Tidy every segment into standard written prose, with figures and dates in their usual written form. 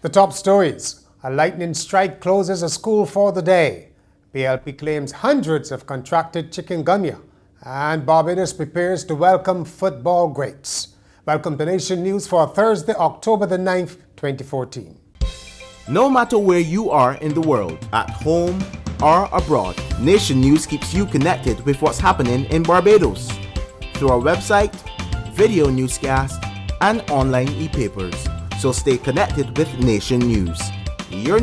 The top stories. A lightning strike closes a school for the day. PLP claims hundreds have contracted chikungunya. And Barbados prepares to welcome football greats. Welcome to Nation News for Thursday, October the 9th, 2014. No matter where you are in the world, at home or abroad, Nation News keeps you connected with what's happening in Barbados through our website, video newscast, and online e-papers. So stay connected with Nation News, your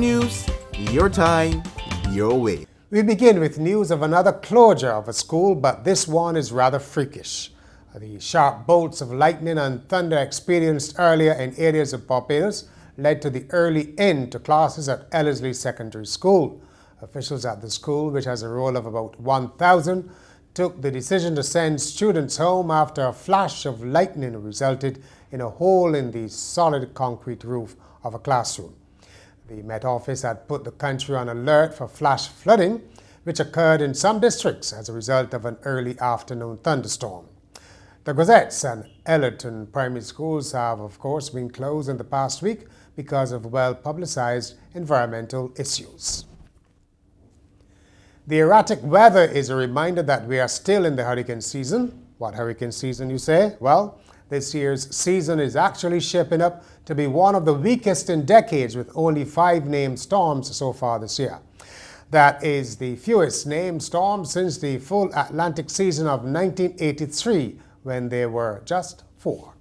time, your way. We begin with news of another closure of a school, but this one is rather freakish. The sharp bolts of lightning and thunder experienced earlier in areas of Barbados led to the early end to classes at Ellerslie Secondary School. Officials at the school, which has a roll of about 1,000, took the decision to send students home after a flash of lightning resulted in a hole in the solid concrete roof of a classroom. The Met Office had put the country on alert for flash flooding, which occurred in some districts as a result of an early afternoon thunderstorm. The Gazettes and Ellerton primary schools have, of course, been closed in the past week because of well-publicized environmental issues. The erratic weather is a reminder that we are still in the hurricane season. What hurricane season, you say? Well, this year's season is actually shaping up to be one of the weakest in decades, with only 5 named storms so far this year. That is the fewest named storms since the full Atlantic season of 1983, when there were just 4.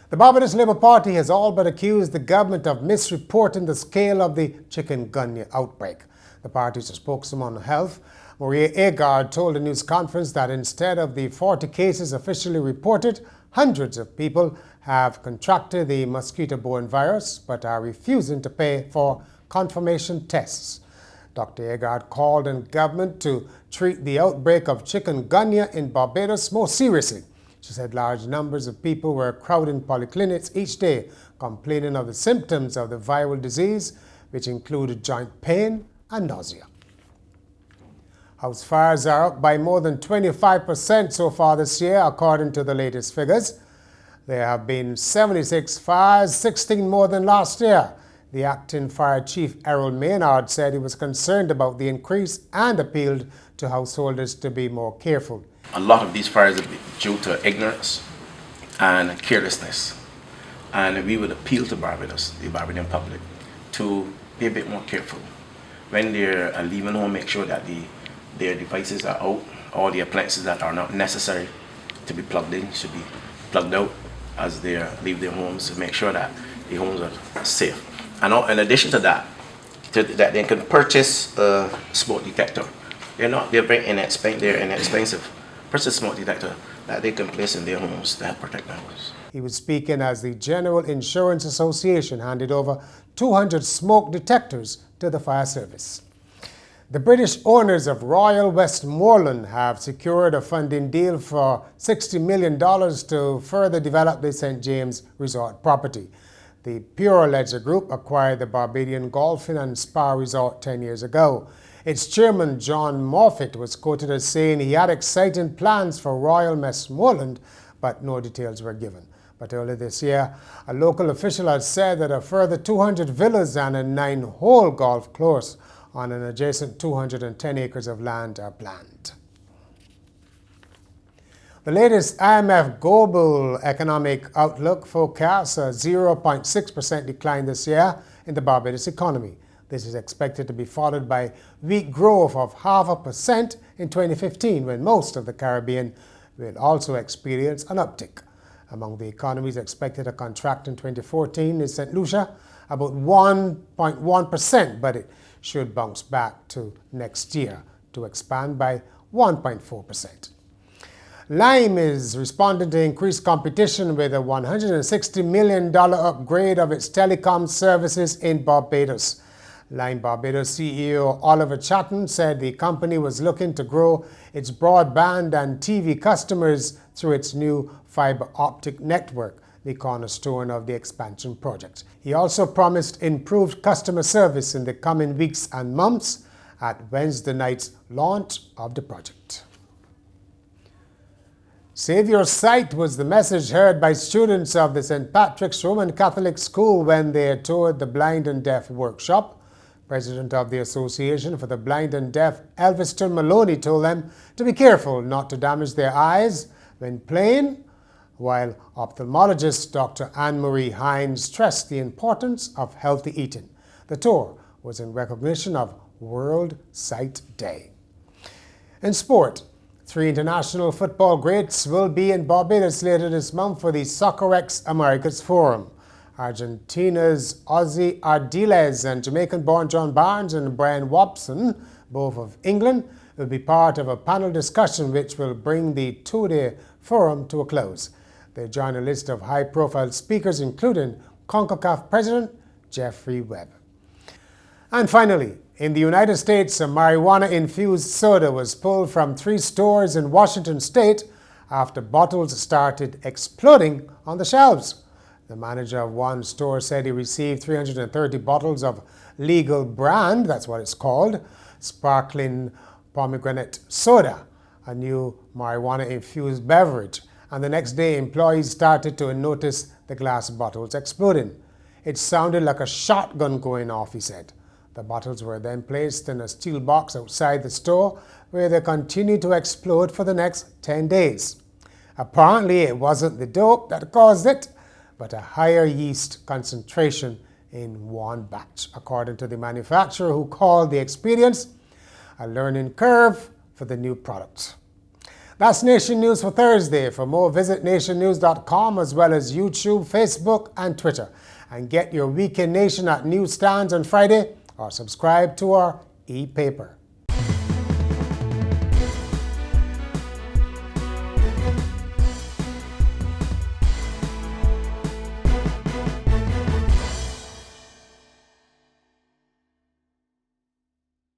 The Barbados Labour Party has all but accused the government of misreporting the scale of the chikungunya outbreak. The party's spokeswoman on health, Maria Agard, told a news conference that instead of the 40 cases officially reported, hundreds of people have contracted the mosquito-borne virus but are refusing to pay for confirmation tests. Dr. Agard called on government to treat the outbreak of chikungunya in Barbados more seriously. She said large numbers of people were crowding polyclinics each day, complaining of the symptoms of the viral disease, which included joint pain and nausea. House fires are up by more than 25% so far this year, according to the latest figures. There have been 76 fires, 16 more than last year. The acting fire chief, Errol Maynard, said he was concerned about the increase and appealed to householders to be more careful. A lot of these fires are due to ignorance and carelessness. And we would appeal to Barbados, the Barbadian public, to be a bit more careful. When they're leaving home, make sure that their devices are out. All the appliances that are not necessary to be plugged in should be plugged out as they leave their homes, to make sure that the homes are safe. And in addition to that, that they can purchase a smoke detector. They're very inexpensive. Purchase a smoke detector that they can place in their homes to help protect their homes. He was speaking as the General Insurance Association handed over 200 smoke detectors to the fire service. The British owners of Royal Westmoreland have secured a funding deal for $60 million to further develop the St. James Resort property. The Pure Ledger Group acquired the Barbadian Golfing and Spa Resort 10 years ago. Its chairman, John Morfitt, was quoted as saying he had exciting plans for Royal Westmoreland, but no details were given. But earlier this year, a local official had said that a further 200 villas and a 9-hole golf course on an adjacent 210 acres of land are planned. The latest IMF Global Economic Outlook forecasts a 0.6% decline this year in the Barbados economy. This is expected to be followed by weak growth of 0.5% in 2015, when most of the Caribbean will also experience an uptick. Among the economies expected to contract in 2014 is St. Lucia, about 1.1%, but it should bounce back to next year to expand by 1.4%. Lime is responding to increased competition with a $160 million upgrade of its telecom services in Barbados. Lime Barbados CEO Oliver Chatton said the company was looking to grow its broadband and TV customers through its new fiber optic network, the cornerstone of the expansion project. He also promised improved customer service in the coming weeks and months at Wednesday night's launch of the project. Save your sight was the message heard by students of the St. Patrick's Roman Catholic School when they toured the Blind and Deaf workshop. President of the Association for the Blind and Deaf, Elviston Maloney, told them to be careful not to damage their eyes when playing, while ophthalmologist Dr. Anne-Marie Hines stressed the importance of healthy eating. The tour was in recognition of World Sight Day. In sport, 3 international football greats will be in Barbados later this month for the Soccerex Americas Forum. Argentina's Ozzy Ardiles and Jamaican-born John Barnes and Brian Wobson, both of England, will be part of a panel discussion which will bring the 2-day forum to a close. They join a list of high-profile speakers, including CONCACAF President Jeffrey Webb. And finally, in the United States, a marijuana-infused soda was pulled from 3 stores in Washington state after bottles started exploding on the shelves. The manager of one store said he received 330 bottles of legal brand, that's what it's called, sparkling pomegranate soda, a new marijuana-infused beverage. And the next day, employees started to notice the glass bottles exploding. It sounded like a shotgun going off, he said. The bottles were then placed in a steel box outside the store, where they continued to explode for the next 10 days. Apparently, it wasn't the dope that caused it, but a higher yeast concentration in one batch, according to the manufacturer, who called the experience a learning curve for the new product. That's Nation News for Thursday. For more, visit nationnews.com as well as YouTube, Facebook, and Twitter. And get your Weekend Nation at newsstands on Friday or subscribe to our e-paper.